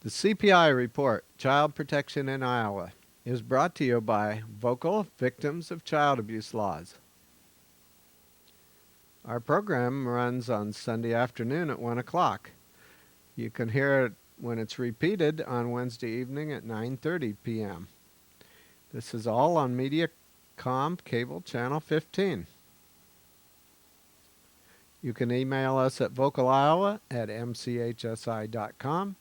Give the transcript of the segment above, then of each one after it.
The CPI report, Child Protection in Iowa, is brought to you by Vocal Victims of Child Abuse Laws. Our program runs on Sunday afternoon at 1 o'clock. You can hear it when it's repeated on Wednesday evening at 9:30 p.m. This is all on Mediacom Cable Channel 15. You can email us at vocaliowa@mchsi.com.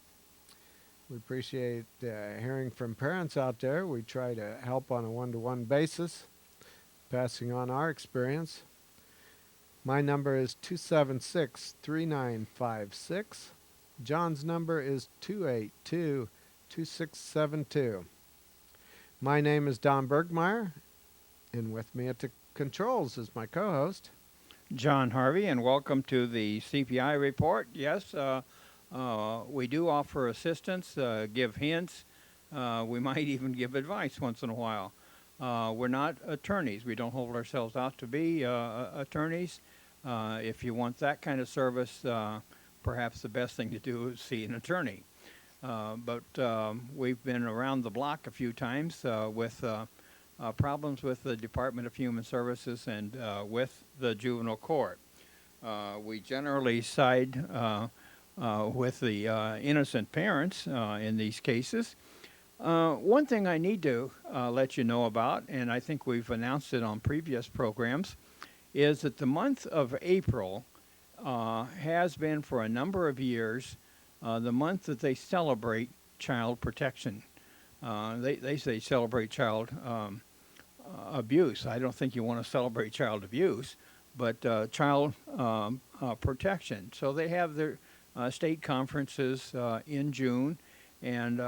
We appreciate hearing from parents out there. We try to help on a one-to-one basis, passing on our experience. My number is 276-3956. John's number is 282-2672. My name is Don Burgmaier, and with me at the controls is my co-host, John Harvey, and welcome to the CPI report. Yes, we do offer assistance, give hints. We might even give advice once in a while. We're not attorneys. We don't hold ourselves out to be attorneys. If you want that kind of service, perhaps the best thing to do is see an attorney. But we've been around the block a few times with problems with the Department of Human Services and with the juvenile court. We generally side with the innocent parents in these cases. One thing I need to let you know about, and I think we've announced it on previous programs, is that the month of April has been for a number of years the month that they celebrate child protection. They say celebrate child abuse. I don't think you want to celebrate child abuse, but child protection. So they have their state conferences in June, and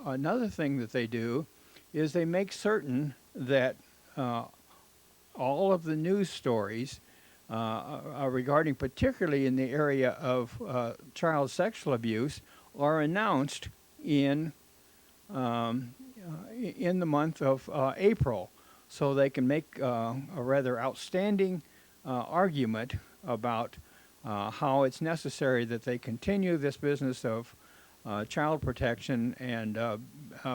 another thing that they do is they make certain that all of the news stories regarding, particularly in the area of child sexual abuse, are announced in the month of April, so they can make a rather outstanding argument about how it's necessary that they continue this business of child protection and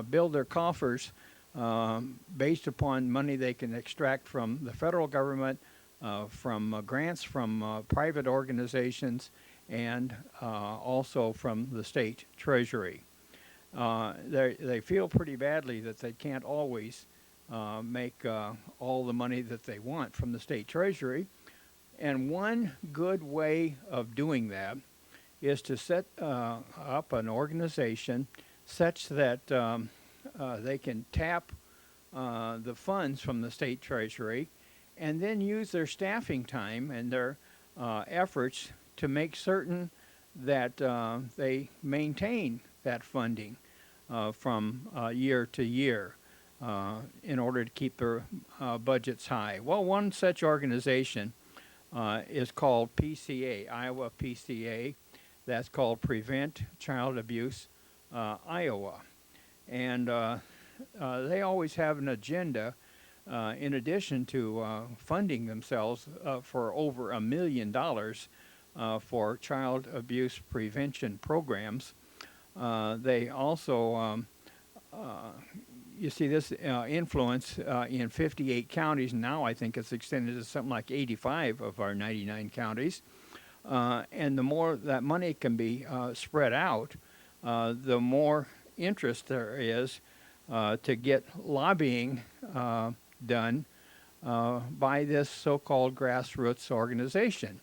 build their coffers based upon money they can extract from the federal government, from grants from private organizations, and also from the state treasury. They feel pretty badly that they can't always make all the money that they want from the state treasury. And one good way of doing that is to set up an organization such that they can tap the funds from the state treasury and then use their staffing time and their efforts to make certain that they maintain that funding from year to year in order to keep their budgets high. Well, one such organization is called PCA, Iowa PCA. That's called Prevent Child Abuse Iowa. And they always have an agenda in addition to funding themselves for over $1 million for child abuse prevention programs. They also, you see this influence in 58 counties. Now I think it's extended to something like 85 of our 99 counties. And the more that money can be spread out, the more interest there is to get lobbying done by this so-called grassroots organization.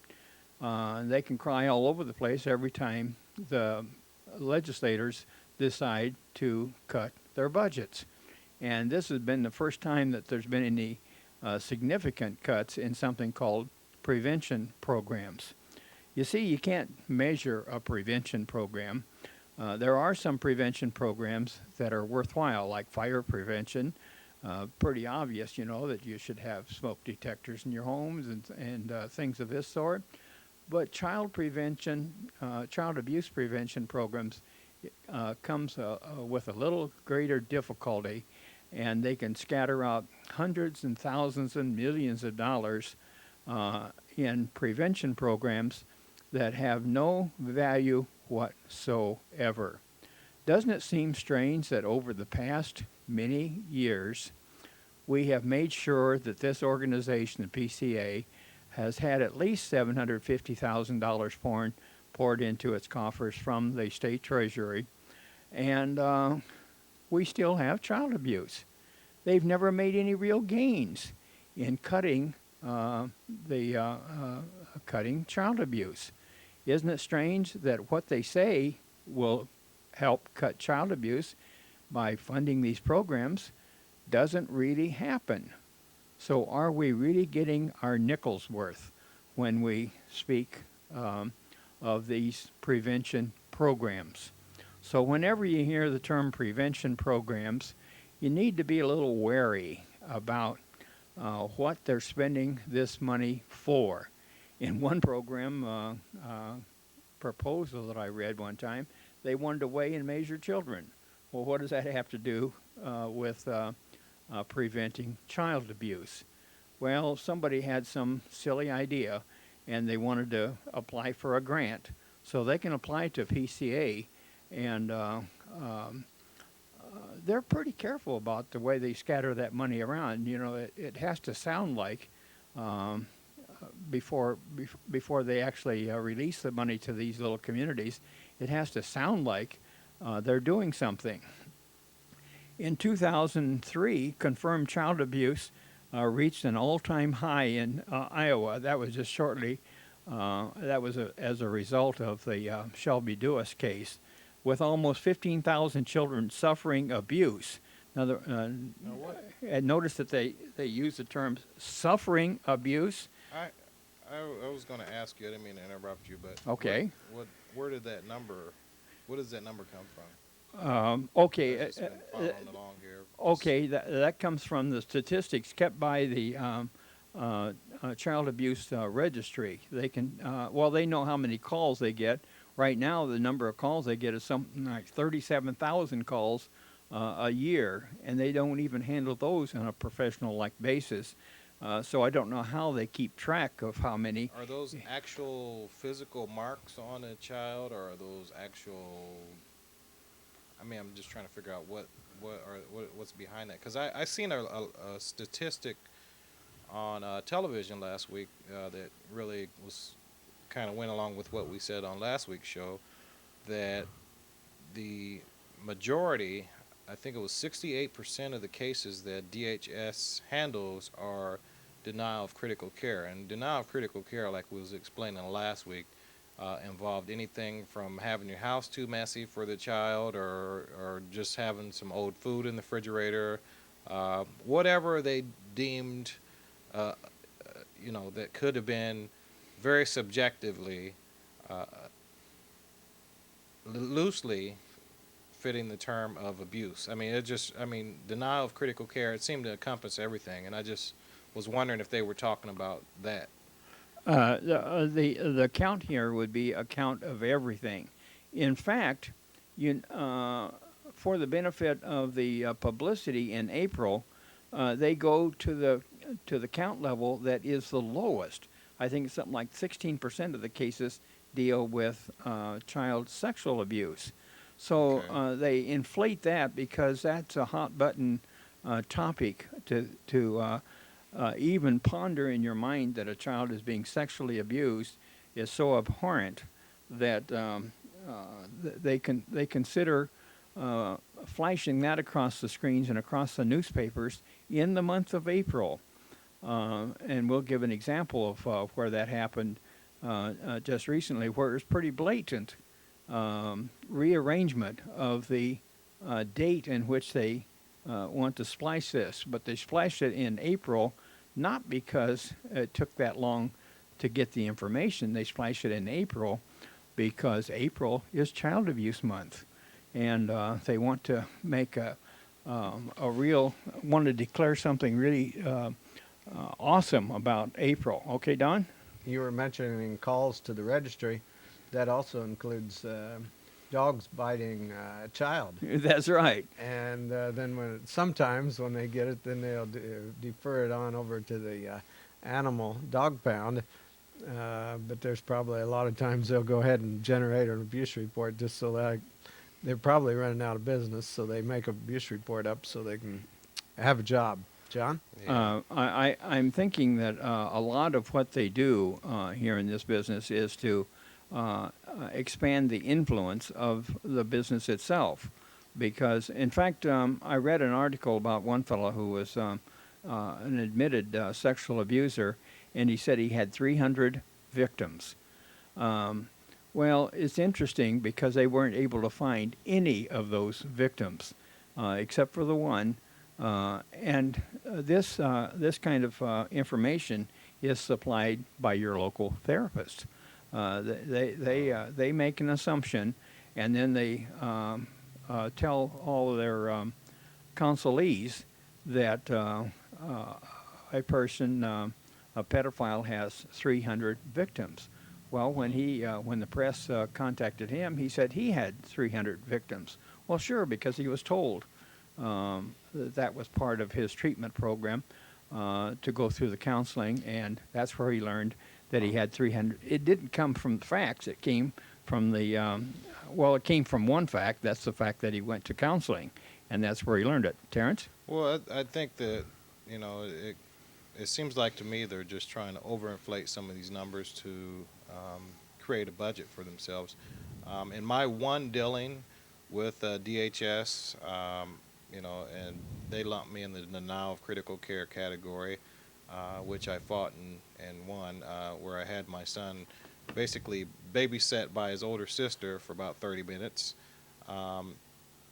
They can cry all over the place every time the legislators decide to cut their budgets. And this has been the first time that there's been any significant cuts in something called prevention programs. You see, you can't measure a prevention program. There are some prevention programs that are worthwhile, like fire prevention. Pretty obvious, you know, that you should have smoke detectors in your homes and things of this sort. But child prevention, child abuse prevention programs comes with a little greater difficulty, and they can scatter out hundreds and thousands and millions of dollars in prevention programs that have no value whatsoever. Doesn't it seem strange that over the past many years, we have made sure that this organization, the PCA, has had at least $750,000 poured into its coffers from the state treasury, and we still have child abuse. They've never made any real gains in cutting cutting child abuse. Isn't it strange that what they say will help cut child abuse by funding these programs doesn't really happen? So are we really getting our nickels worth when we speak of these prevention programs? So whenever you hear the term prevention programs, you need to be a little wary about what they're spending this money for. In one program proposal that I read one time, they wanted to weigh and measure children. Well, what does that have to do with preventing child abuse? Well, somebody had some silly idea, and they wanted to apply for a grant. So they can apply to PCA, and they're pretty careful about the way they scatter that money around. You know, it has to sound like before they actually release the money to these little communities, it has to sound like they're doing something. In 2003, confirmed child abuse reached an all-time high in Iowa. That was just shortly, as a result of the Shelby Dewis case, with almost 15,000 children suffering abuse. Now, notice that they use the term suffering abuse. I was going to ask you, I didn't mean to interrupt you, but okay. Where did that number, what does that number come from? Okay. Just been following along here. Okay, that comes from the statistics kept by the Child Abuse Registry. They can, they know how many calls they get. Right now, the number of calls they get is something like 37,000 calls a year, and they don't even handle those on a professional-like basis. So I don't know how they keep track of how many. Are those actual physical marks on a child, or are those actual? I mean, I'm just trying to figure out what's behind that, because I seen a statistic on television last week that really was kind of went along with what we said on last week's show, that the majority, I think it was 68% of the cases that DHS handles are denial of critical care. And denial of critical care, like we was explaining last week, involved anything from having your house too messy for the child, or just having some old food in the refrigerator, whatever they deemed, that could have been very subjectively, loosely fitting the term of abuse. I mean, denial of critical care, it seemed to encompass everything, and I just was wondering if they were talking about that. The count here would be a count of everything. In fact, for the benefit of the publicity in April, they go to the count level that is the lowest. I think it's something like 16% of the cases deal with child sexual abuse. So Okay. they inflate that because that's a hot button topic to even ponder in your mind that a child is being sexually abused is so abhorrent that they consider flashing that across the screens and across the newspapers in the month of April. And we'll give an example of where that happened just recently, where it was pretty blatant rearrangement of the date in which they want to splice this. But they spliced it in April, not because it took that long to get the information. They spliced it in April because April is Child Abuse Month. And they want to make want to declare something really awesome about April. Okay, Don? You were mentioning calls to the registry. That also includes dogs biting a child. That's right. And then sometimes when they get it, then they'll defer it on over to the animal dog pound. But there's probably a lot of times they'll go ahead and generate an abuse report just so that they're probably running out of business, so they make a abuse report up so they can have a job. John? Yeah. I'm thinking that a lot of what they do here in this business is to expand the influence of the business itself. Because, in fact, I read an article about one fellow who was an admitted sexual abuser, and he said he had 300 victims. Well, it's interesting because they weren't able to find any of those victims except for the one. And this kind of information is supplied by your local therapist. They make an assumption, and then they tell all of their counselees that a person, a pedophile, has 300 victims. Well, when the press contacted him, he said he had 300 victims. Well, sure, because he was told that was part of his treatment program to go through the counseling, and that's where he learned that he had 300. It didn't come from the facts. It came from it came from one fact. That's the fact that he went to counseling, and that's where he learned it. Terrance? Well, I think that, it seems like to me they're just trying to overinflate some of these numbers to create a budget for themselves. In my one dealing with DHS, and they lumped me in the denial of critical care category, which I fought and won, where I had my son basically babysat by his older sister for about 30 minutes.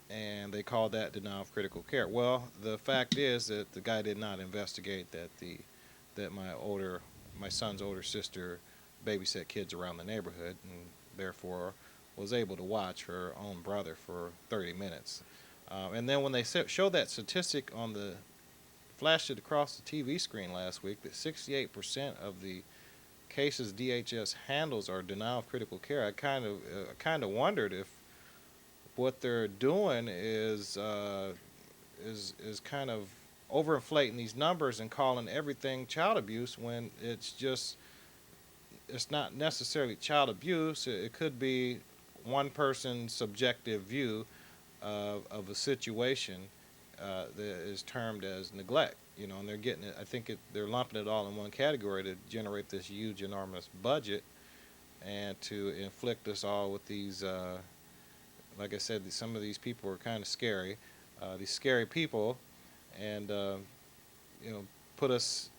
And they called that denial of critical care. Well, the fact is that the guy did not investigate that my son's older sister babysat kids around the neighborhood, and therefore was able to watch her own brother for 30 minutes. And then when they showed that statistic flashed it across the TV screen last week, that 68% of the cases DHS handles are denial of critical care, I kind of wondered if what they're doing is kind of overinflating these numbers and calling everything child abuse when it's not necessarily child abuse. It could be one person's subjective view of a situation that is termed as neglect, and they're getting it. I think they're lumping it all in one category to generate this huge, enormous budget, and to inflict us all with these. Like I said, some of these people are kind of scary. These scary people, and put us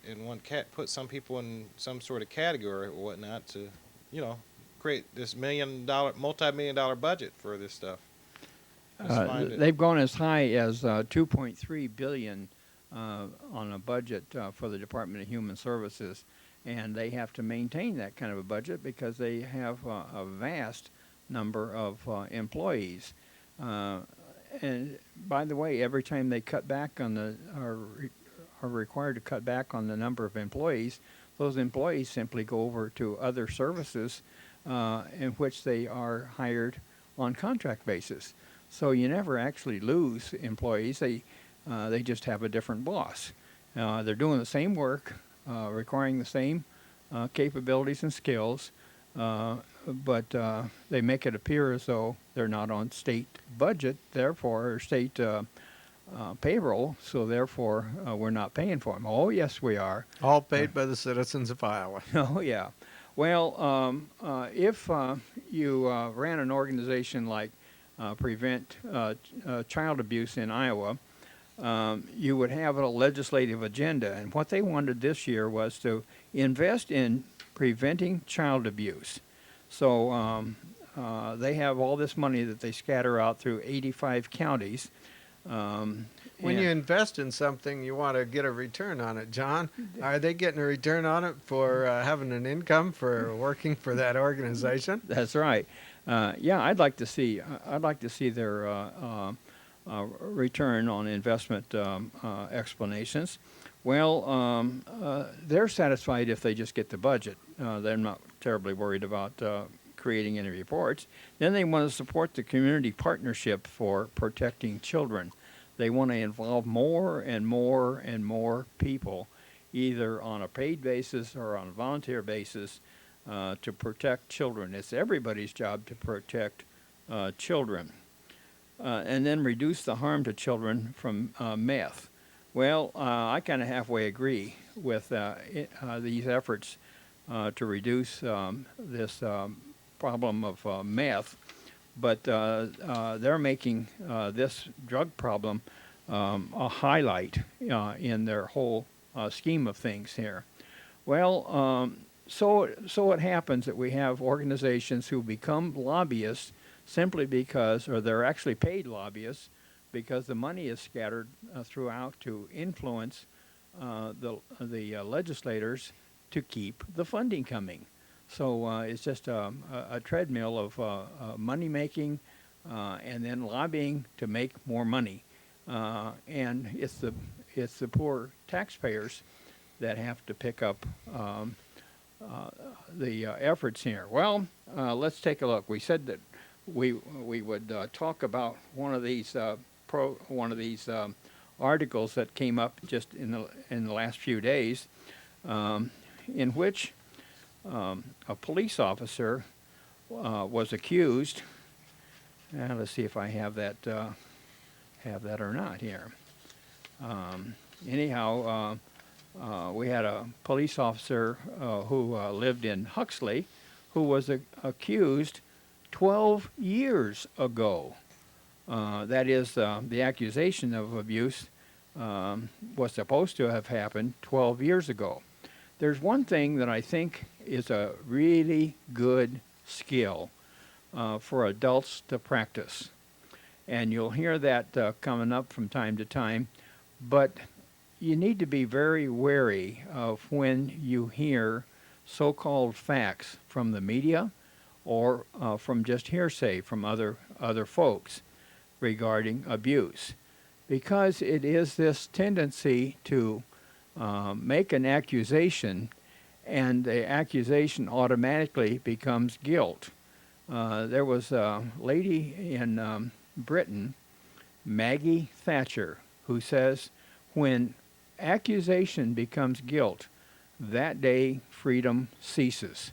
in put some people in some sort of category or whatnot to, create this multi-million-dollar budget for this stuff. They've gone as high as $2.3 billion on a budget for the Department of Human Services, and they have to maintain that kind of a budget because they have a vast number of employees. And by the way, every time they cut back are required to cut back on the number of employees, those employees simply go over to other services in which they are hired on contract basis. So you never actually lose employees. They just have a different boss. They're doing the same work, requiring the same capabilities and skills, but they make it appear as though they're not on state budget, therefore, or state payroll, so therefore we're not paying for them. Oh, yes, we are. All paid by the citizens of Iowa. Oh, yeah. Well, if you ran an organization like Prevent Child Abuse in Iowa, you would have a legislative agenda. And what they wanted this year was to invest in preventing child abuse. So they have all this money that they scatter out through 85 counties. When you invest in something, you want to get a return on it, John. Are they getting a return on it for having an income for working for that organization? That's right. Yeah, I'd like to see their return on investment explanations. Well, they're satisfied if they just get the budget. They're not terribly worried about creating any reports. Then they want to support the community partnership for protecting children. They want to involve more and more and more people, either on a paid basis or on a volunteer basis, to protect children. It's everybody's job to protect children, and then reduce the harm to children from meth. Well, I kind of halfway agree with these efforts to reduce this problem of meth, but they're making this drug problem a highlight in their whole scheme of things here. Well, so it happens that we have organizations who become lobbyists simply because, or they're actually paid lobbyists, because the money is scattered throughout to influence the legislators to keep the funding coming. So it's just a treadmill of money making and then lobbying to make more money, and it's the poor taxpayers that have to pick up the efforts here. Well, let's take a look. We said that we would talk about one of these articles that came up just in the last few days, in which a police officer was accused. Let's see if I have that or not here. Anyhow, we had a police officer who lived in Huxley, who was accused 12 years ago. That is, the accusation of abuse was supposed to have happened 12 years ago. There's one thing that I think is a really good skill for adults to practice, and you'll hear that coming up from time to time, but you need to be very wary of when you hear so-called facts from the media or from just hearsay from other folks regarding abuse, because it is this tendency to make an accusation, and the accusation automatically becomes guilt. There was a lady in Britain, Maggie Thatcher, who says, when accusation becomes guilt, that day freedom ceases.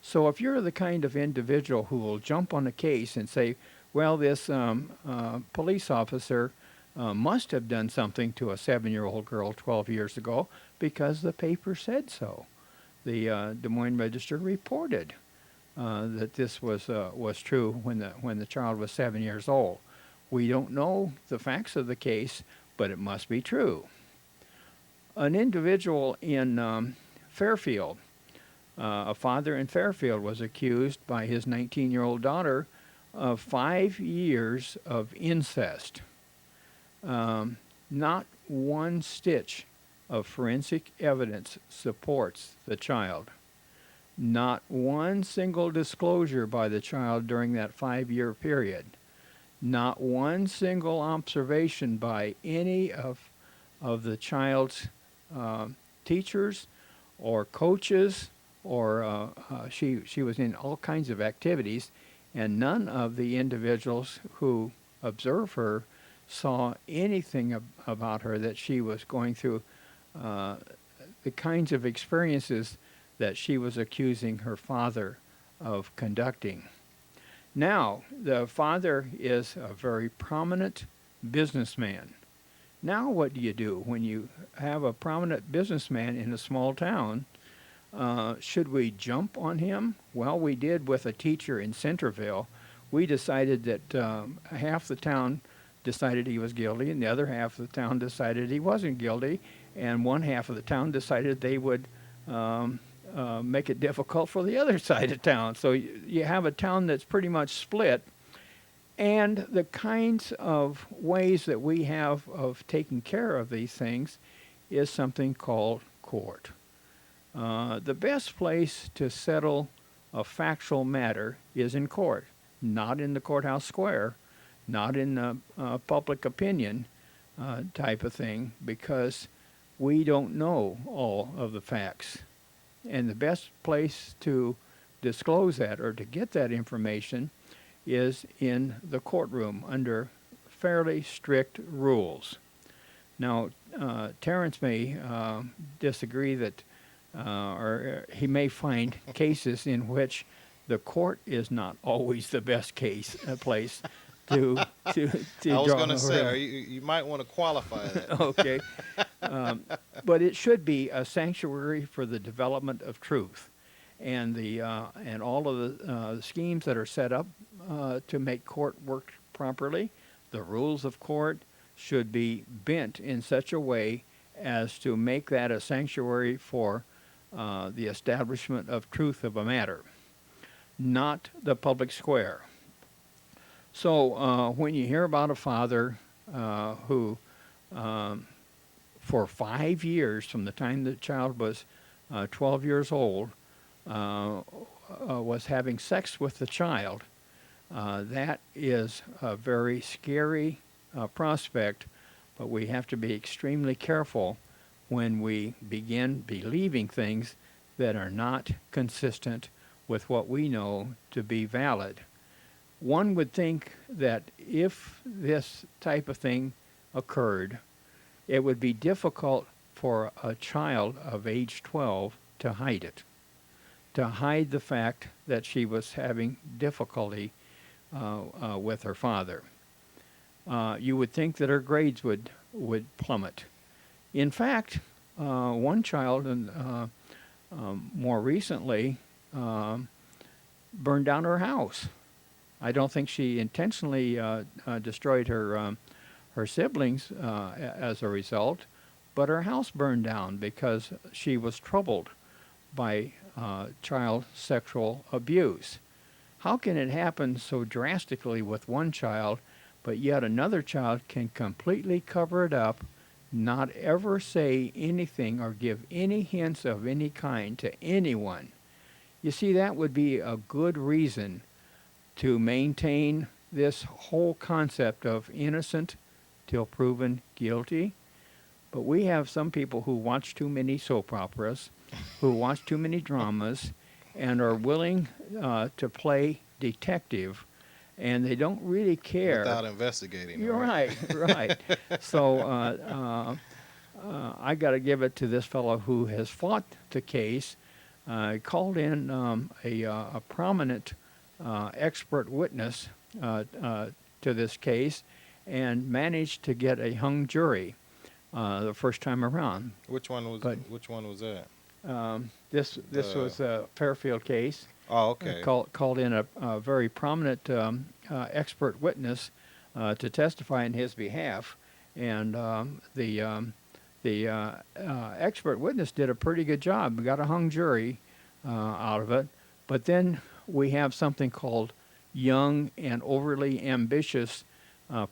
So if you're the kind of individual who will jump on a case and say, well, this police officer must have done something to a 7-year-old girl 12 years ago because the paper said so. The Des Moines Register reported that this was true when the child was 7 years old. We don't know the facts of the case, but it must be true. An individual in Fairfield, a father in Fairfield, was accused by his 19-year-old daughter of 5 years of incest. Not one stitch of forensic evidence supports the child. Not one single disclosure by the child during that 5-year period. Not one single observation by any of the child's teachers or coaches, or she was in all kinds of activities, and none of the individuals who observed her saw anything about her that she was going through the kinds of experiences that she was accusing her father of conducting. Now, the father is a very prominent businessman. Now what do you do when you have a prominent businessman in a small town? Should we jump on him? Well, we did with a teacher in Centerville. We decided that half the town decided he was guilty, and the other half of the town decided he wasn't guilty, and one half of the town decided they would make it difficult for the other side of town. So you have a town that's pretty much split, and the kinds of ways that we have of taking care of these things is something called court. The best place to settle a factual matter is in court, not in the courthouse square, not in the public opinion type of thing, because we don't know all of the facts. And the best place to disclose that or to get that information is in the courtroom under fairly strict rules. Now, Terrance may disagree that, or he may find cases in which the court is not always the best place to to I was draw gonna a say, real. you might want to qualify that. Okay, but it should be a sanctuary for the development of truth, and the and all of the schemes that are set up to make court work properly. The rules of court should be bent in such a way as to make that a sanctuary for the establishment of truth of a matter, not the public square. So when you hear about a father who, for 5 years, from the time the child was 12 years old, was having sex with the child, that is a very scary prospect, but we have to be extremely careful when we begin believing things that are not consistent with what we know to be valid. One would think that if this type of thing occurred, it would be difficult for a child of age 12 to hide it, to hide the fact that she was having difficulty with her father. You would think that her grades would plummet. In fact, one child, more recently, burned down her house. I don't think she intentionally destroyed her siblings as a result, but her house burned down because she was troubled by child sexual abuse. How can it happen so drastically with one child, but yet another child can completely cover it up, not ever say anything or give any hints of any kind to anyone? You see, that would be a good reason to maintain this whole concept of innocent till proven guilty. But we have some people who watch too many soap operas, who watch too many dramas, and are willing to play detective, and they don't really care. Without investigating. You're right, right. So I got to give it to this fellow who has fought the case. Called in a prominent expert witness to this case and managed to get a hung jury the first time around. Which one was that? This was a Fairfield case. Oh, okay. Called in a very prominent expert witness to testify in his behalf, and the expert witness did a pretty good job. We got a hung jury out of it, but then we have something called young and overly ambitious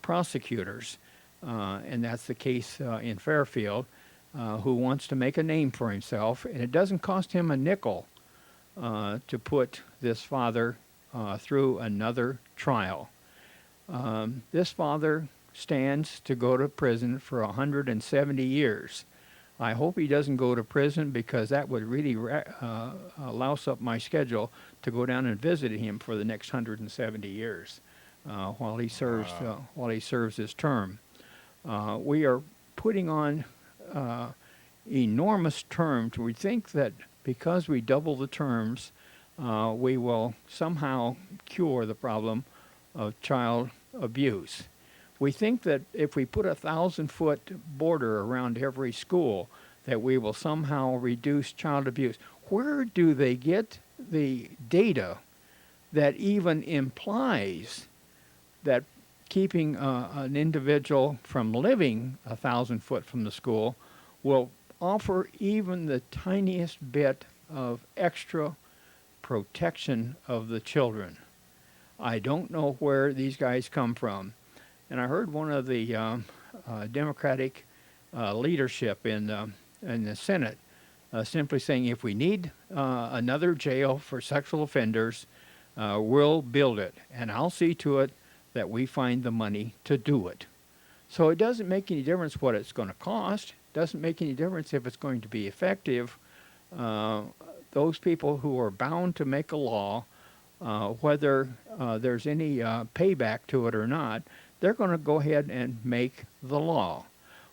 prosecutors, and that's the case in Fairfield, who wants to make a name for himself, and it doesn't cost him a nickel to put this father through another trial. This father stands to go to prison for 170 years. I hope he doesn't go to prison, because that would really louse up my schedule to go down and visit him for the next 170 years while he serves his term. We are putting on enormous terms. We think that because we double the terms, we will somehow cure the problem of child abuse. We think that if we put a 1,000-foot border around every school, that we will somehow reduce child abuse. Where do they get the data that even implies that keeping an individual from living 1,000 foot from the school will offer even the tiniest bit of extra protection of the children? I don't know where these guys come from. And I heard one of the Democratic leadership in the Senate simply saying, if we need another jail for sexual offenders, we'll build it, and I'll see to it that we find the money to do it. So it doesn't make any difference what it's going to cost. It doesn't make any difference if it's going to be effective. Those people who are bound to make a law, whether there's any payback to it or not, they're going to go ahead and make the law.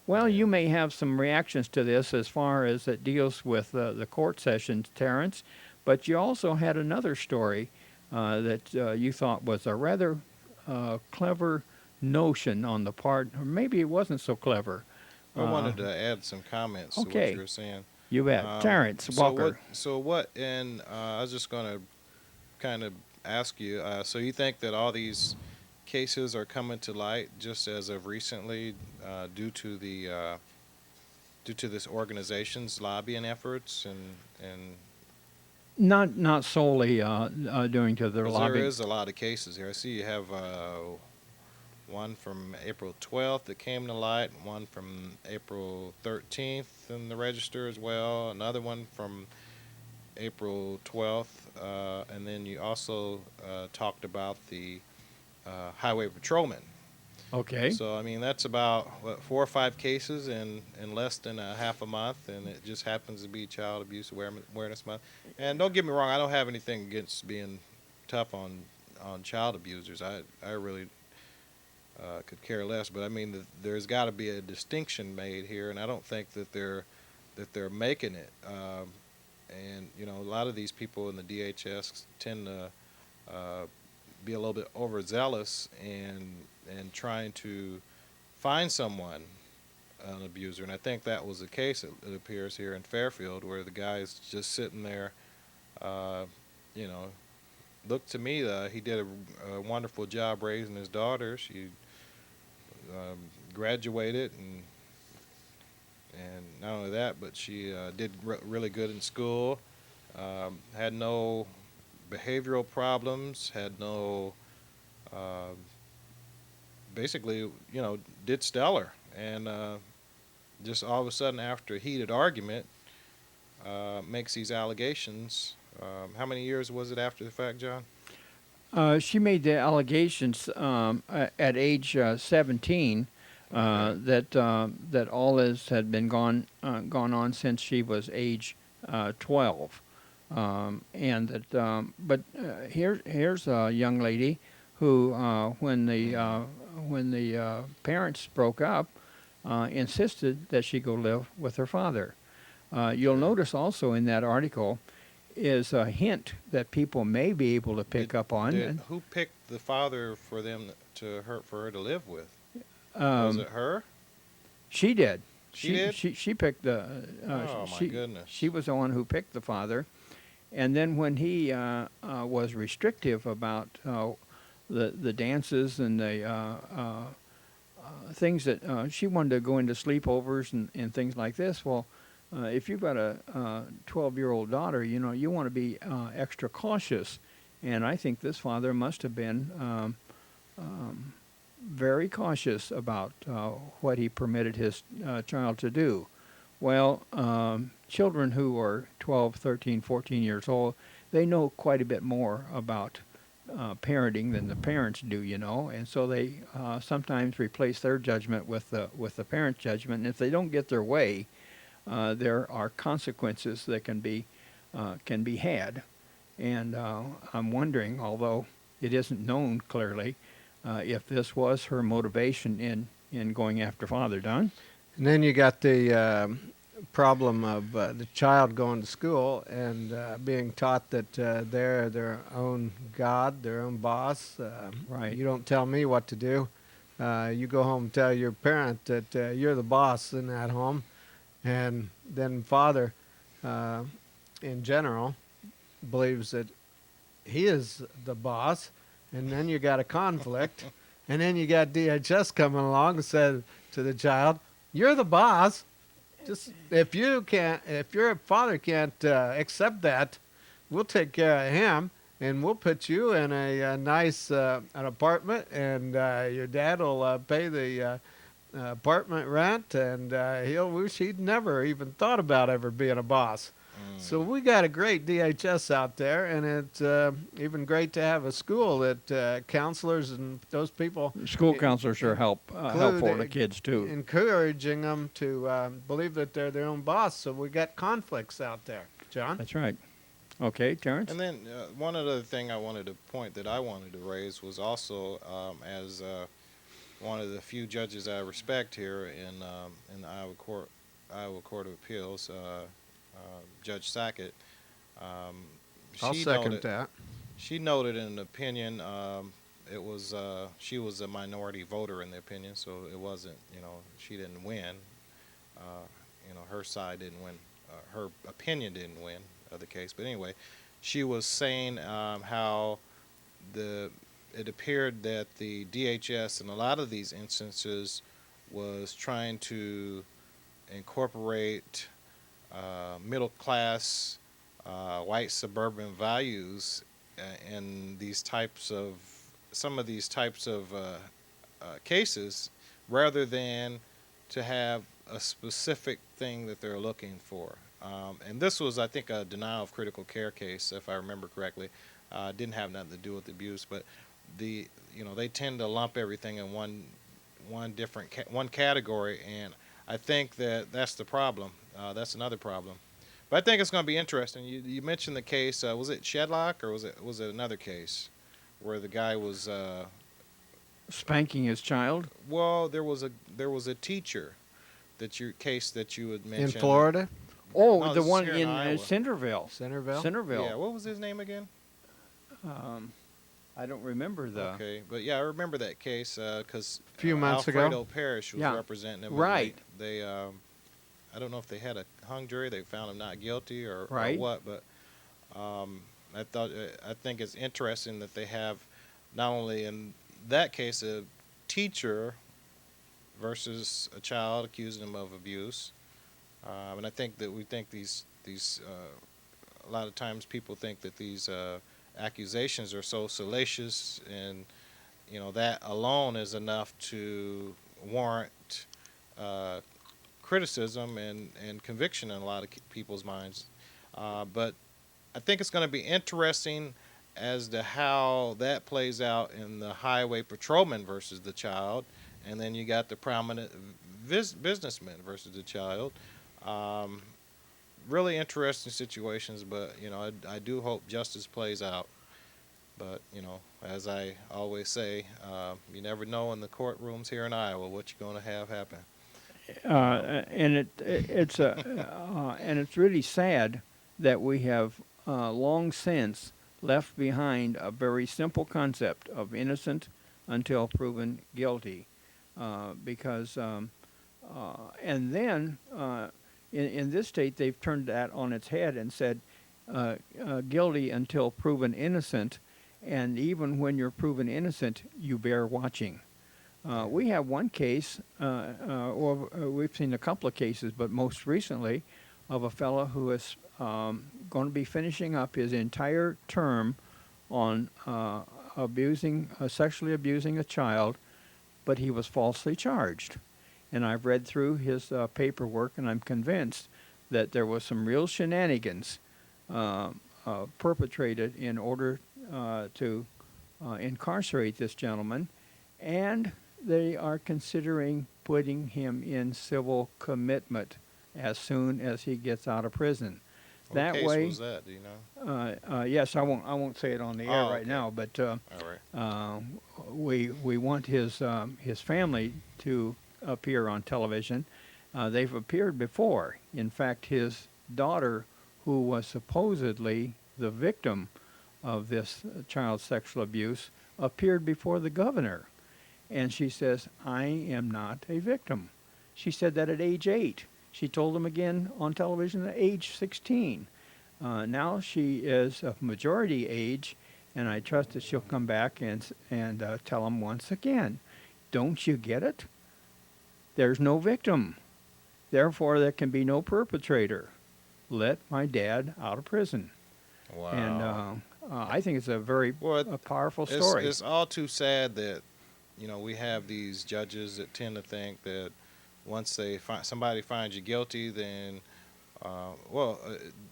Well, you may have some reactions to this as far as it deals with the court sessions, Terrance, but you also had another story that you thought was a rather clever notion on the part, or maybe it wasn't so clever. I wanted to add some comments to what Okay, you were saying. you bet. Terrance So Walker. what? And I was just going to kind of ask you. So you think that all these cases are coming to light just as of recently, due to this organization's lobbying efforts and Not solely doing to their 'cause there lobbying. is a lot of cases here. I see you have one from April 12th that came to light, one from April 13th in the register as well, another one from April 12th, and then you also talked about the highway patrolman. Okay. So I mean that's about what, 4 or 5 cases in less than a half a month, and it just happens to be Child Abuse Awareness Month. And don't get me wrong, I don't have anything against being tough on child abusers. I really could care less, but I mean there's got to be a distinction made here, and I don't think that they're making it. And you know, a lot of these people in the DHS tend to be a little bit overzealous and trying to find someone, an abuser, and I think that was the case. It appears here in Fairfield, where the guy is just sitting there. You know, looked to me he did a wonderful job raising his daughter. She graduated, and not only that, but she did really good in school. Had no behavioral problems. Had no basically, you know, did stellar. And just all of a sudden, after a heated argument, makes these allegations. How many years was it after the fact, John? She made the allegations at age 17 Okay. that all this had been gone on since she was age 12, and that. But here's a young lady who, when the parents broke up, insisted that she go live with her father. You'll Okay. notice also in that article is a hint that people may be able to pick up on. Who picked the father for her to live with? Was Um, it her? she did. She did? She picked the. Oh my goodness. She was the one who picked the father, and then when he was restrictive about the dances and the things that she wanted to go into sleepovers and things like this. Well, if you've got a 12-year-old daughter, you know you want to be extra cautious, and I think this father must have been very cautious about what he permitted his child to do. Well, children who are 12, 13, 14 years old, they know quite a bit more about parenting than the parents do, you know, and so they sometimes replace their judgment with the parent's judgment. And if they don't get their way, there are consequences that can be had. And I'm wondering, although it isn't known clearly, if this was her motivation in going after father. Don? And then you got the problem of the child going to school and being taught that they're their own God, their own boss. Right. You don't tell me what to do. You go home and tell your parent that you're the boss in that home. And then father, in general, believes that he is the boss. And then you got a conflict. And then you got DHS coming along and said to the child, you're the boss. Just if your father can't accept that, we'll take care of him, and we'll put you in a nice an apartment, and your dad will pay the apartment rent, and he'll wish he'd never even thought about ever being a boss. So we got a great DHS out there, and it's even great to have a school that counselors and those people School counselors sure helpful to kids too. encouraging them to believe that they're their own boss. So we got conflicts out there, John. That's right. Okay, Terrance? And then one other thing I wanted to raise was also as one of the few judges I respect here in the Iowa Court of Appeals, Judge Sackett. I'll She second noted, that. she noted in an opinion. It was she was a minority voter in the opinion, so it wasn't, she didn't win. Uh, her side didn't win. Her opinion didn't win of the case. But anyway, she was saying how the it appeared that the DHS in a lot of these instances was trying to incorporate middle class white suburban values in these types of some of these types of cases rather than to have a specific thing that they're looking for. And this was, I think, a denial of critical care case, if I remember correctly. Didn't have nothing to do with abuse, but they tend to lump everything in one category, and I think that's the problem. That's another problem. But I think it's going to be interesting. You mentioned the case. Was it Shedlock or was it another case where the guy was Spanking his child. well, there was a teacher that you had In mentioned. Florida, Oh, No, the this is one here in Iowa. Centerville. Centerville. Centerville. Yeah, what was his name again? I don't remember the. Okay, but yeah, I remember that case because A few months ago. Alfredo Parrish was Yeah. representing him. and Right. They I don't know if they had a hung jury. They found him not guilty or Right. what, but I think it's interesting that they have not only in that case a teacher versus a child accusing him of abuse, and I think that we think these a lot of times people think that these accusations are so salacious, and that alone is enough to warrant criticism and conviction in a lot of people's minds. But I think it's going to be interesting as to how that plays out in the highway patrolman versus the child, and then you got the prominent businessman versus the child. Really interesting situations, but I do hope justice plays out. But as I always say, you never know in the courtrooms here in Iowa what you're going to have happen. And it's really sad that we have long since left behind a very simple concept of innocent until proven guilty, because and then in this state they've turned that on its head and said guilty until proven innocent, and even when you're proven innocent, you bear watching. We have one case, we've seen a couple of cases, but most recently of a fellow who is going to be finishing up his entire term on sexually abusing a child, but he was falsely charged. And I've read through his paperwork, and I'm convinced that there was some real shenanigans perpetrated in order to incarcerate this gentleman, and they are considering putting him in civil commitment as soon as he gets out of prison. What That case way, was that? Do you know? yes, I won't say it on the air right Okay. now, but All right. we want his family to appear on television. They've appeared before. In fact, his daughter, who was supposedly the victim of this child sexual abuse, appeared before the governor. And she says, I am not a victim. She said that at age 8. She told him again on television at age 16. Now she is of majority age, and I trust that she'll come back and tell him once again, don't you get it? There's no victim. Therefore, there can be no perpetrator. Let my dad out of prison. Wow. And I think it's a very Well, a powerful story. It's all too sad that we have these judges that tend to think that once somebody finds you guilty, then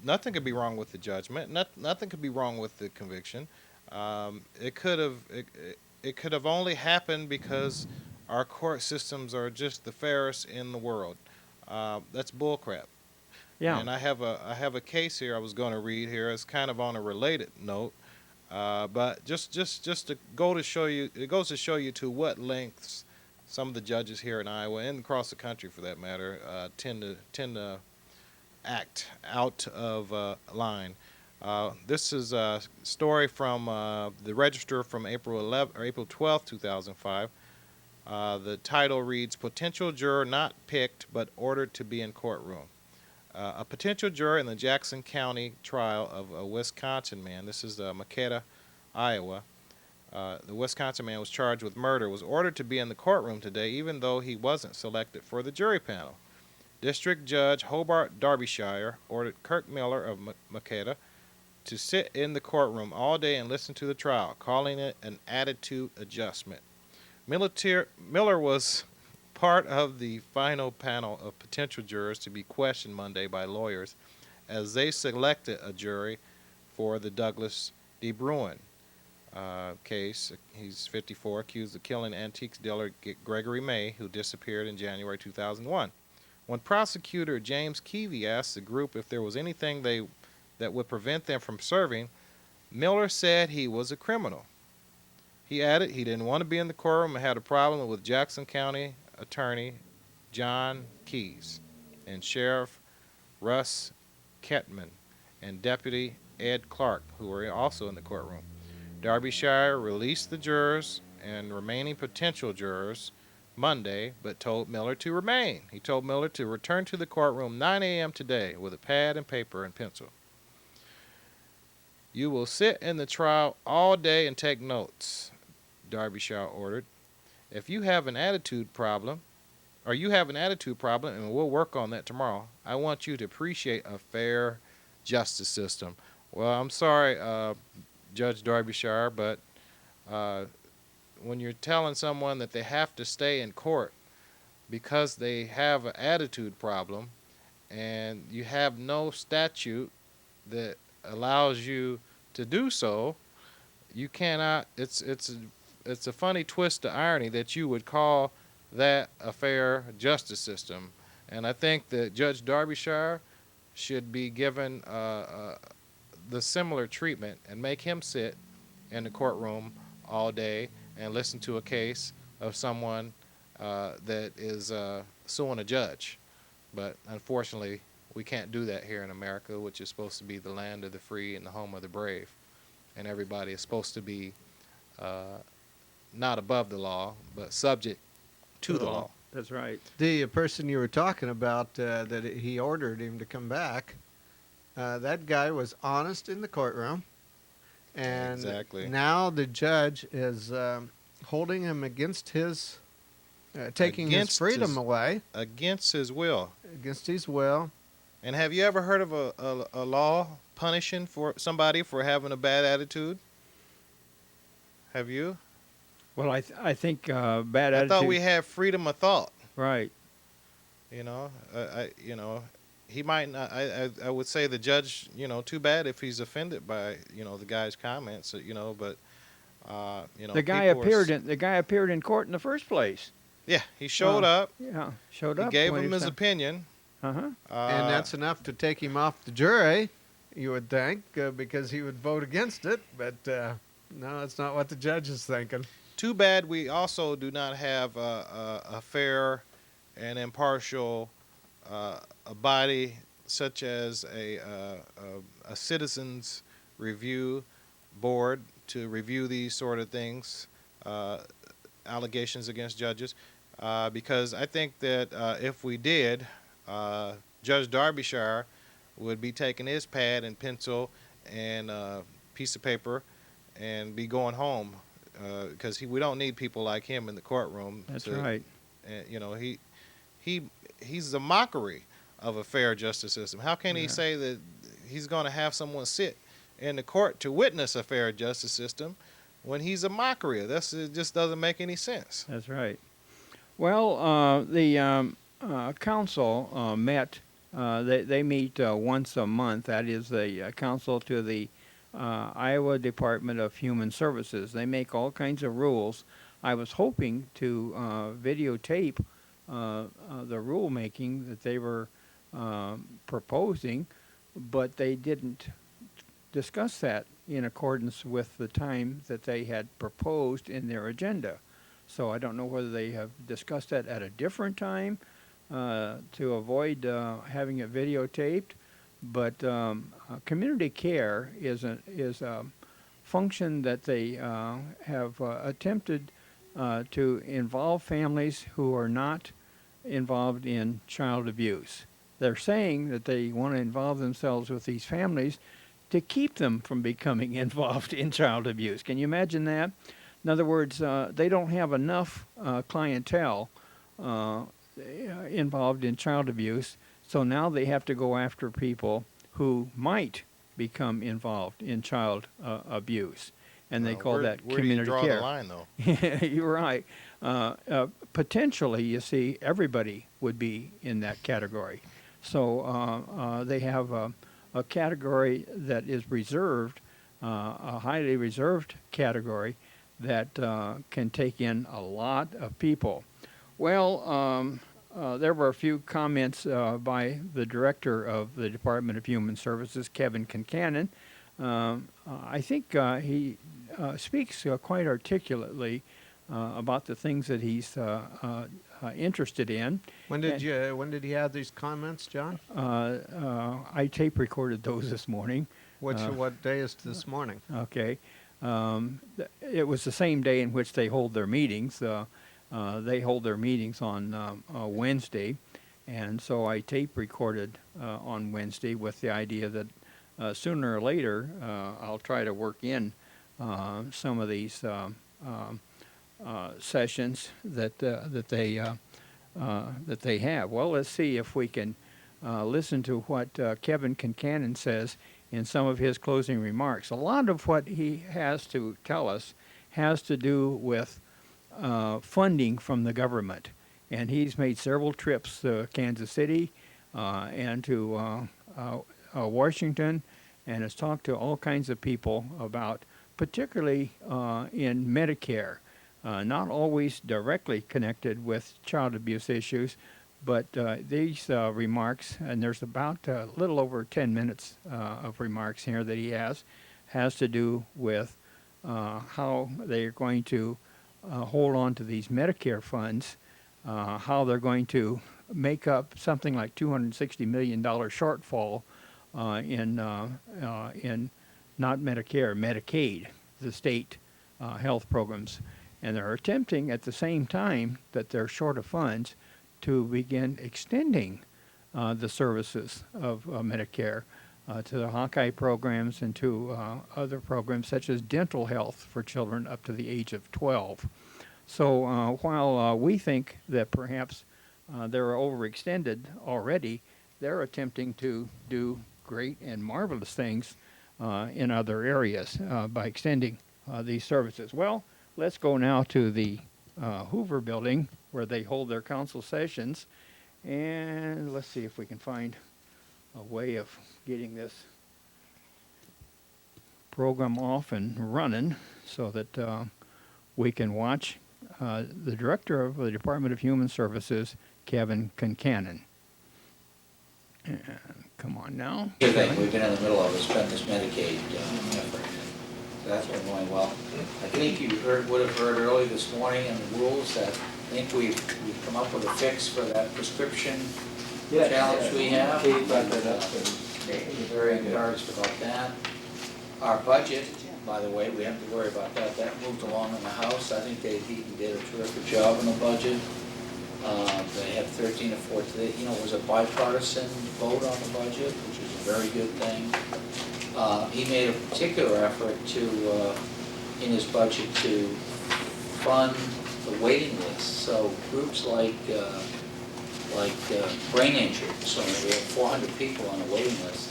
nothing could be wrong with the judgment. Nothing could be wrong with the conviction. It could have only happened because our court systems are just the fairest in the world. That's bullcrap. Yeah. And I have a case here I was going to read here. It's kind of on a related note, but just to go to show you, it goes to show you to what lengths some of the judges here in Iowa and across the country, for that matter, tend to act out of line. This is a story from the Register from April 12th, 2005. The title reads, "Potential Juror Not Picked But Ordered to Be in Courtroom." A potential juror in the Jackson County trial of a Wisconsin man, this is Makeda, Iowa. The Wisconsin man was charged with murder, was ordered to be in the courtroom today even though he wasn't selected for the jury panel. District Judge Hobart Derbyshire ordered Kirk Miller of Makeda to sit in the courtroom all day and listen to the trial, calling it an attitude adjustment. Miller was part of the final panel of potential jurors to be questioned Monday by lawyers as they selected a jury for the Douglas D. Bruin case. He's 54, accused of killing antiques dealer Gregory May, who disappeared in January 2001. When prosecutor James Keevy asked the group if there was anything that would prevent them from serving, Miller said he was a criminal. He added he didn't want to be in the courtroom and had a problem with Jackson County Attorney John Keyes and Sheriff Russ Kettman and Deputy Ed Clark, who were also in the courtroom. Derbyshire released the jurors and remaining potential jurors Monday, but told Miller to remain. He told Miller to return to the courtroom 9 a.m. today with a pad and paper and pencil. "You will sit in the trial all day and take notes," Derbyshire ordered. "If you have an attitude problem, and we'll work on that tomorrow, I want you to appreciate a fair justice system." Well, I'm sorry, Judge Derbyshire, but when you're telling someone that they have to stay in court because they have an attitude problem and you have no statute that allows you to do so, you cannot. It's a funny twist to irony that you would call that a fair justice system. And I think that Judge Derbyshire should be given the similar treatment and make him sit in the courtroom all day and listen to a case of someone that is suing a judge. But unfortunately, we can't do that here in America, which is supposed to be the land of the free and the home of the brave. And everybody is supposed to be not above the law, but subject to the law. That's right. The person you were talking about that he ordered him to come back, that guy was honest in the courtroom. And Exactly. now the judge is holding him against his, taking his Against freedom his- away, Against his will. against his will. And have you ever heard of a law punishing for somebody for having a bad attitude? Have you? Well, I think bad I attitude. thought we had freedom of thought. Right. You know, he might not. I would say the judge. Too bad if he's offended by the guy's comments. But The guy appeared in court in the first place. Yeah, he showed up. Yeah, showed He up. gave when him his was- opinion. Uh-huh. And that's enough to take him off the jury, you would think, because he would vote against it. But no, that's not what the judge is thinking. Too bad we also do not have a fair and impartial a body such as a citizens review board to review these sort of things, allegations against judges, because I think that if we did, Judge Derbyshire would be taking his pad and pencil and piece of paper and be going home, because we don't need people like him in the courtroom. That's right. And he's a mockery of a fair justice system. How can he say that he's going to have someone sit in the court to witness a fair justice system when he's a mockery? It just doesn't make any sense. That's right. Well, the council met. They meet once a month. That is the council to the Iowa Department of Human Services. They make all kinds of rules. I was hoping to videotape the rulemaking that they were proposing, but they didn't discuss that in accordance with the time that they had proposed in their agenda. So I don't know whether they have discussed that at a different time to avoid having it videotaped, but community care is a function that they have attempted to involve families who are not involved in child abuse. They're saying that they want to involve themselves with these families to keep them from becoming involved in child abuse. Can you imagine that? In other words, they don't have enough clientele involved in child abuse, so now they have to go after people who might become involved in child abuse, and they call that where do you community draw care. the line, though? You're right. Potentially, you see, everybody would be in that category. So they have a category that is reserved, a highly reserved category that can take in a lot of people. Well, there were a few comments by the director of the Department of Human Services, Kevin Concanon. I think he speaks quite articulately about the things that he's interested in. When did he have these comments, John? I tape recorded those this morning. What day is this morning? Okay. It was the same day in which they hold their meetings. They hold their meetings on Wednesday, and so I tape recorded on Wednesday with the idea that sooner or later I'll try to work in some of these sessions that they have. Well, let's see if we can listen to what Kevin Concanon says in some of his closing remarks. A lot of what he has to tell us has to do with funding from the government. And he's made several trips to Kansas City and to Washington, and has talked to all kinds of people about, particularly in Medicare, not always directly connected with child abuse issues, but these remarks, and there's about a little over 10 minutes of remarks here that he has to do with how they're going to hold on to these Medicare funds, how they're going to make up something like $260 million shortfall in not Medicare, Medicaid, the state health programs. And they're attempting at the same time that they're short of funds to begin extending the services of Medicare to the Hawkeye programs and to other programs such as dental health for children up to the age of 12. So while we think that perhaps they're overextended already, they're attempting to do great and marvelous things in other areas by extending these services. Well, let's go now to the Hoover building where they hold their council sessions, and let's see if we can find a way of getting this program off and running so that we can watch the director of the Department of Human Services, Kevin Concanon. And come on now. Good thing we've been in the middle of is spend this Medicaid effort. So that's been going well. I think you would have heard early this morning in the rules that I think we've come up with a fix for that prescription challenge we have. Kate brought that up. We're very encouraged about that. Our budget, by the way, we have to worry about that. That moved along in the House. I think Dave Heaton did a terrific job in the budget. They had 13 or 14. It was a bipartisan vote on the budget, which is a very good thing. He made a particular effort to, in his budget, to fund the waiting list. So groups like brain injured, so we have 400 people on a waiting list.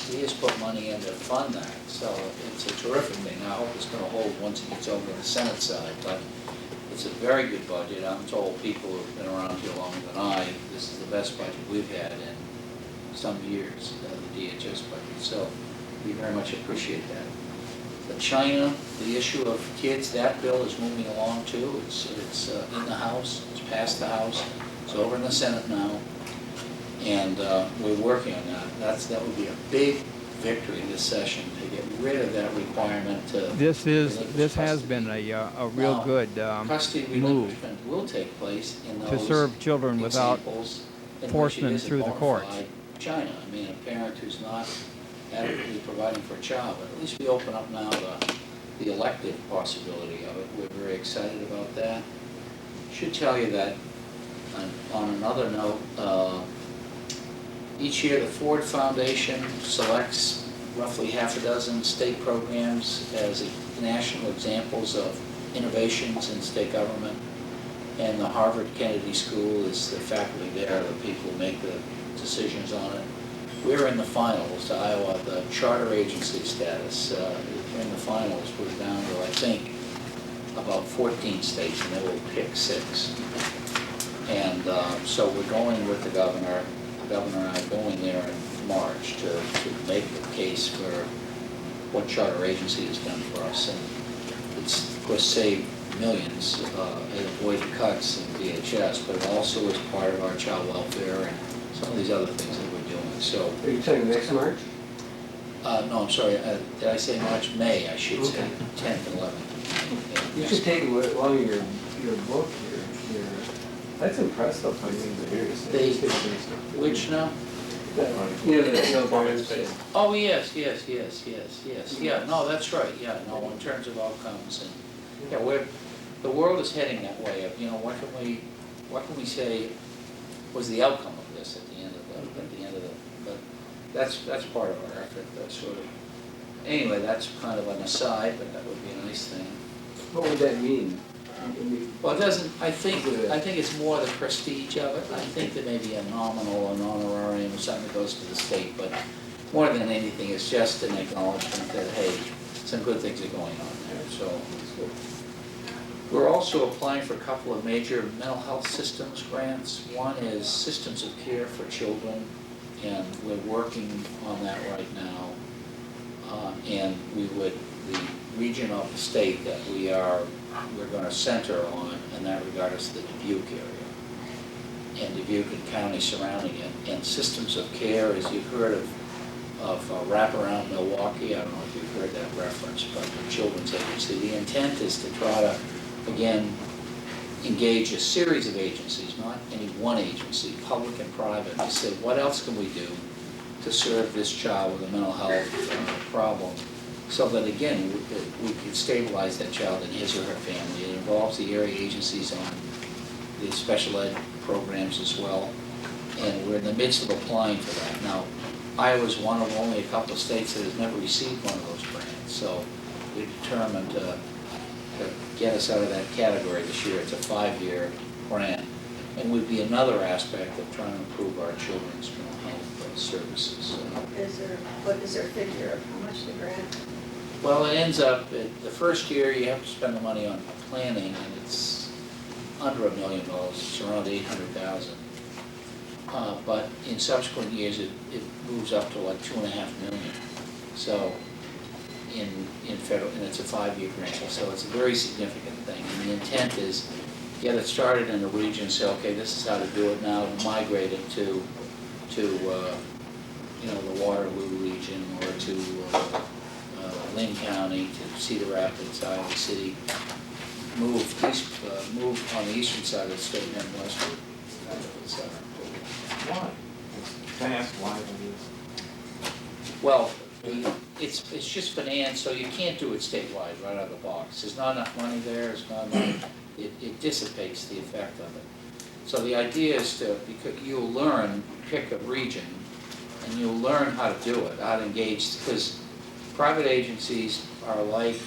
He has put money in to fund that, so it's a terrific thing. I hope it's going to hold once it gets over to the Senate side, but it's a very good budget. I'm told people who've been around here longer than I, this is the best budget we've had in some years, the DHS budget, so we very much appreciate that. The China, the issue of kids, that bill is moving along too. It's in the House, it's passed the House, it's over in the Senate now, and we're working on that. That would be a big victory this session to get rid of that requirement to. This has been a real Now, good custody move relinquishment will take place in those to serve children without examples in which it enforcement is a through the bona courts. fide China. I mean, a parent who's not adequately providing for a child, but at least we open up now the elective possibility of it. We're very excited about that. Should tell you that, on another note, each year the Ford Foundation selects roughly half a dozen state programs as national examples of innovations in state government. And the Harvard Kennedy School is the faculty there, the people who make the decisions on it. We're in the finals, Iowa, the charter agency status. We're in the finals. We're down to, I think, about 14 states, and they will pick 6. And so we're going with the governor and I going there in March to make the case for what charter agency has done for us. And it's, of course, saved millions and avoided cuts in DHS, but it also is part of our child welfare and some of these other things that we're doing. So, Are you saying next March? no, I'm sorry, did I say March? May, I should say, Okay. 10th and 11th. You should take along your book, your, that's impressive. Which now? You know, the Barnes. Oh, yes. Yeah, no, that's right, yeah, no, in terms of outcomes and, yeah, the world is heading that way of, what can we say was the outcome of this at the end of the, but that's part of our effort, that sort of, anyway, that's kind of an aside, but that would be a nice thing. What would that mean? Well, it doesn't, I think it's more the prestige of it. I think there may be a nominal, an honorarium, or something that goes to the state, but more than anything, it's just an acknowledgement that, hey, some good things are going on there, so. We're also applying for a couple of major mental health systems grants. One is Systems of Care for Children, and we're working on that right now. And the region of the state that we're going to center on in that regard is the Dubuque area, and Dubuque and county surrounding it. And Systems of Care, as you've heard of Wraparound Milwaukee, I don't know if you've heard that reference, but the children's agency. The intent is to try to, again, engage a series of agencies, not any one agency, public and private, to say, what else can we do to serve this child with a mental health problem, so that, again, we can stabilize that child and his or her family. It involves the area agencies on the special ed programs as well, and we're in the midst of applying for that. Now, Iowa's one of only a couple of states that has never received one of those grants, so we're determined to get us out of that category this year. It's a 5-year grant, and would be another aspect of trying to improve our children's mental health services. What is there a figure of how much the grant? Well, it ends up, the first year you have to spend the money on planning, and it's under $1 million, it's around $800,000. But in subsequent years, it moves up to like $2.5 million. So in federal, and it's a 5-year grant, so it's a very significant thing. And the intent is, get it started in a region, say, okay, this is how to do it now, and migrate it to the Waterloo region, or to Lynn County, to Cedar Rapids, Iowa City, move on the eastern side of the state and then westward, etc. Why? Can I ask why that is? Well, it's just finance, so you can't do it statewide right out of the box. There's not enough money there. There's not enough. It dissipates the effect of it. So the idea is because you'll learn, pick a region, and you'll learn how to do it, how to engage, because private agencies are like,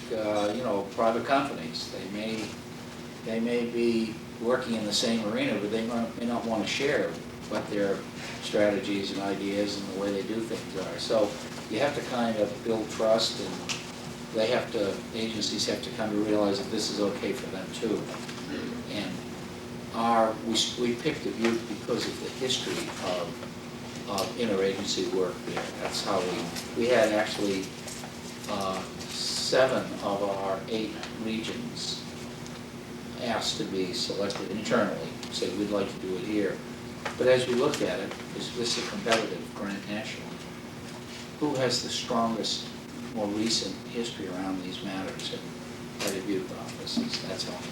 private companies. They may be working in the same arena, but they may not want to share what their strategies and ideas and the way they do things are. So you have to kind of build trust, and agencies have to kind of realize that this is okay for them too. And we picked Dubuque because of the history of interagency work there. That's how we had actually 7 of our 8 regions asked to be selected internally, say we'd like to do it here. But as we looked at it, this is a competitive grant nationally. Who has the strongest, more recent history around these matters? And our Dubuque offices, that's how we.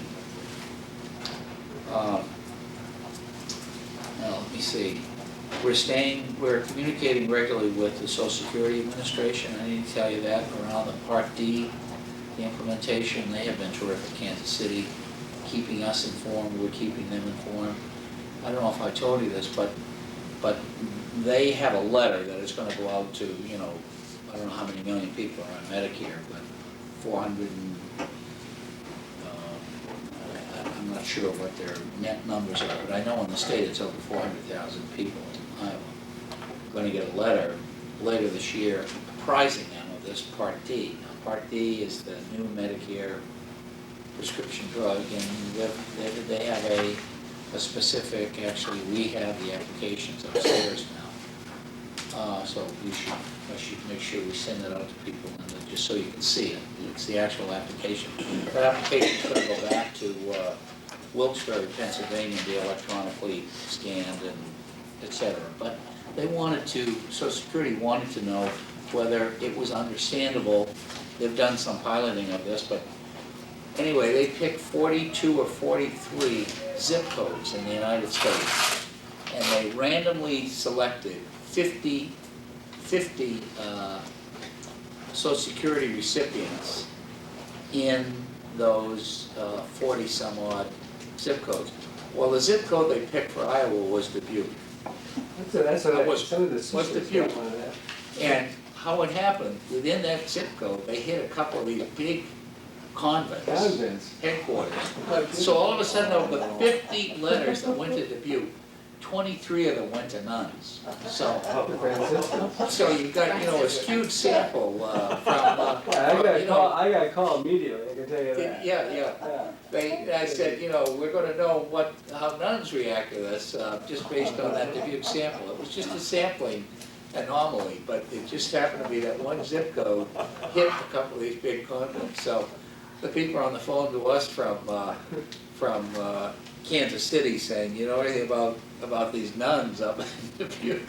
Now, let me see. We're communicating regularly with the Social Security Administration. I need to tell you that around the Part D, the implementation, they have been terrific. Kansas City, keeping us informed, we're keeping them informed. I don't know if I told you this, but they have a letter that is going to go out to, you know, I don't know how many million people are on Medicare, but 400 and, I'm not sure what their net numbers are, but I know in the state it's over 400,000 people in Iowa. Going to get a letter later this year apprising them of this Part D. Now, Part D is the new Medicare prescription drug, and they have a specific, actually we have the applications upstairs now. So I should make sure we send that out to people, and just so you can see it. It's the actual application. That application is going to go back to Wilkes-Barre, Pennsylvania, and be electronically scanned and et cetera. But they wanted to, Social Security wanted to know whether it was understandable. They've done some piloting of this, but anyway, they picked 42 or 43 zip codes in the United States, and they randomly selected 50 Social Security recipients in those 40 some odd zip codes. Well, the zip code they picked for Iowa was Dubuque. That's what was- some of the was sisters Dubuque. don't want that. And how it happened, within that zip code, they hit a couple of these big convents, Convents. headquarters. So all of a sudden, of the 50 letters that went to Dubuque, 23 of them went to nuns. So The Franciscans. So you've got, you know, a skewed sample from, Yeah, I got a call immediately, I can tell you that. Yeah. I said, you know, we're gonna know how nuns react to this, just based on that Dubuque sample. It was just a sampling anomaly, but it just happened to be that one zip code hit a couple of these big convents. So the people are on the phone to us from Kansas City saying, you know anything about these nuns up in Dubuque?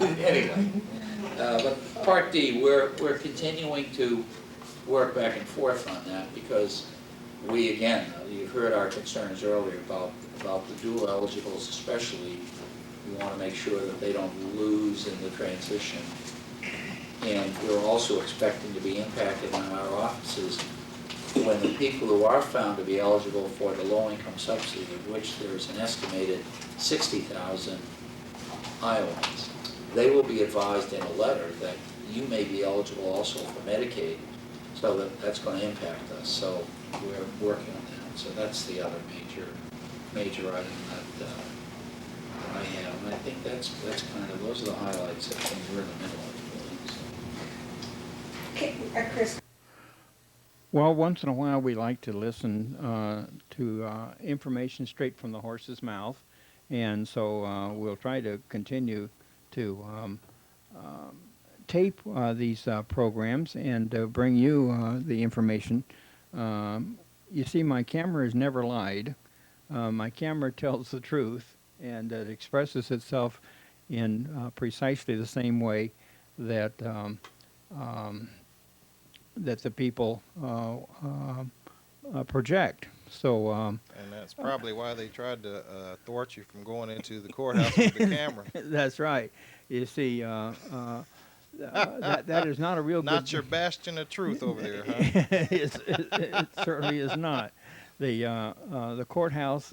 Anyway, but Part D, we're continuing to work back and forth on that because we, again, you've heard our concerns earlier about the dual eligibles especially. We want to make sure that they don't lose in the transition. And we're also expecting to be impacted in our offices when the people who are found to be eligible for the low-income subsidy, of which there's an estimated 60,000 Iowans, they will be advised in a letter that you may be eligible also for Medicaid, so that's going to impact us. So we're working on that. So that's the other major item that I have. And I think that's kind of, those are the highlights. I think we're in the middle of it. Okay, Chris, Well, once in a while we like to listen to information straight from the horse's mouth, and so we'll try to continue to tape these programs and bring you the information. You see, my camera has never lied. My camera tells the truth, and it expresses itself in precisely the same way that that the people project. So, And that's probably why they tried to thwart you from going into the courthouse with the camera. that's right. You see, that is not a real Not good. your bastion of truth over there, huh? It certainly is not. The courthouse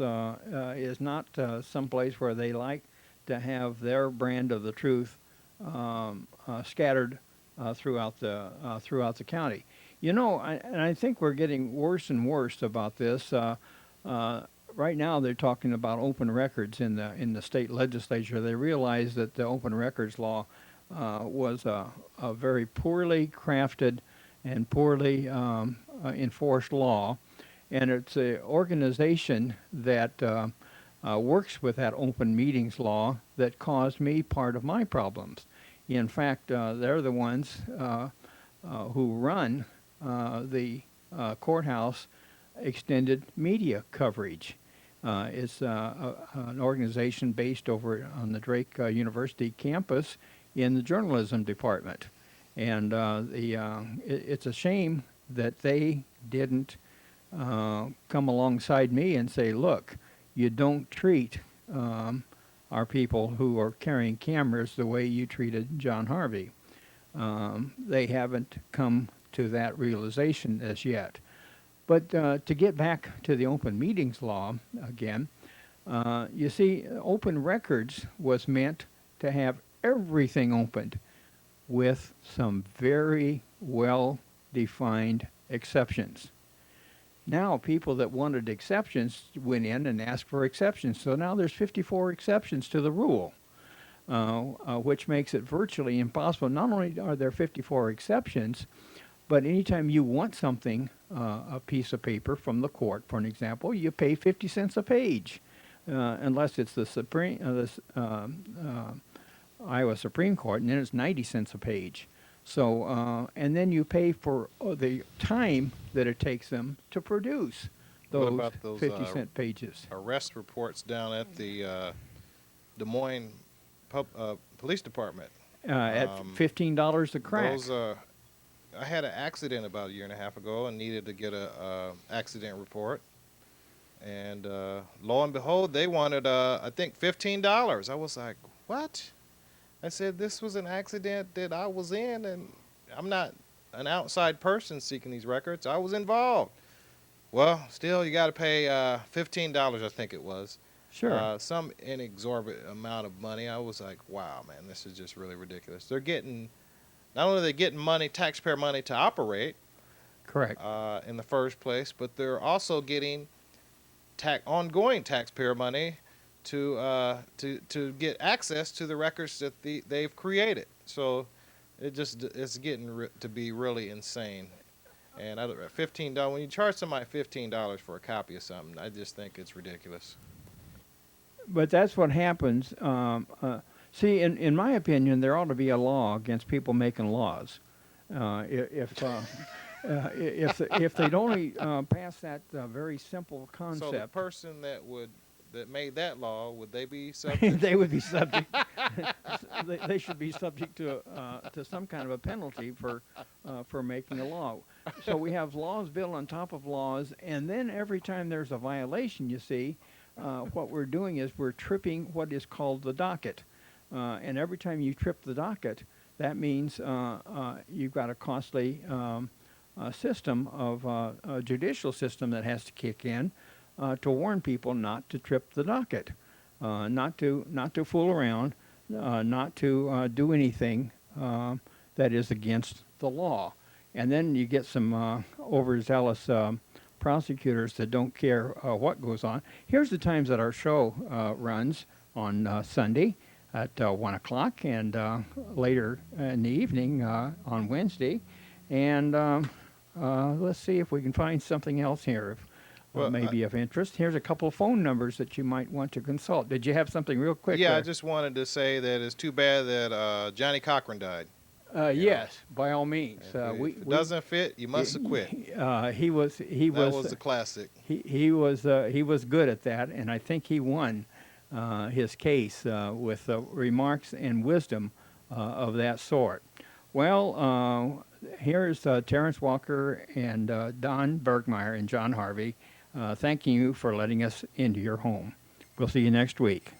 is not someplace where they like to have their brand of the truth scattered throughout the county. You know, and I think we're getting worse and worse about this. Right now, they're talking about open records in the state legislature. They realize that the open records law was a very poorly crafted and poorly enforced law, and it's an organization that works with that open meetings law that caused me part of my problems. In fact, they're the ones who run the courthouse extended media coverage. It's an organization based over on the Drake University campus in the journalism department. And it's a shame that they didn't come alongside me and say, look, you don't treat are people who are carrying cameras the way you treated John Harvey. They haven't come to that realization as yet. But to get back to the open meetings law again, you see, open records was meant to have everything opened with some very well-defined exceptions. Now, people that wanted exceptions went in and asked for exceptions. So now there's 54 exceptions to the rule, which makes it virtually impossible. Not only are there 54 exceptions, but anytime you want something, a piece of paper from the court, for an example, you pay 50 cents a page, unless it's the Iowa Supreme Court, and then it's 90 cents a page. So, and then you pay for the time that it takes them to produce What those about those 50-cent pages. arrest reports down at the Des Moines Police Department? At $15 a crack. Those, I had an accident about a year and a half ago and needed to get a accident report. And lo and behold, they wanted, I think, $15. I was like, what? I said, this was an accident that I was in, and I'm not an outside person seeking these records. I was involved. Well, still, you got to pay $15, I think it was. Sure. Some inexorbitant amount of money. I was like, wow, man, this is just really ridiculous. They're getting, not only are they getting money, taxpayer money to operate, Correct. in the first place, but they're also getting ongoing taxpayer money to get access to the records that they've created. So it's getting to be really insane. And $15, when you charge somebody $15 for a copy of something, I just think it's ridiculous. But that's what happens. See, in my opinion, there ought to be a law against people making laws. If they'd only pass that very simple concept. So the person that made that law, would they be subject? They would be subject. They should be subject to some kind of a penalty for making a law. So we have laws built on top of laws, and then every time there's a violation, you see, what we're doing is we're tripping what is called the docket. And every time you trip the docket, that means you've got a costly system of a judicial system that has to kick in to warn people not to trip the docket, not to fool around, not to do anything that is against the law. And then you get some overzealous prosecutors that don't care what goes on. Here's the times that our show runs on Sunday at 1 o'clock and later in the evening on Wednesday. And let's see if we can find something else here may be of interest. Here's a couple of phone numbers that you might want to consult. Did you have something real quick? Yeah, there? I just wanted to say that it's too bad that Johnny Cochran died. Yes, by all means. If it doesn't fit, you must acquit. He was That was the classic. he was good at that, and I think he won his case with remarks and wisdom of that sort. Well, here's Terrance Walker and Don Burgmaier and John Harvey thanking you for letting us into your home. We'll see you next week.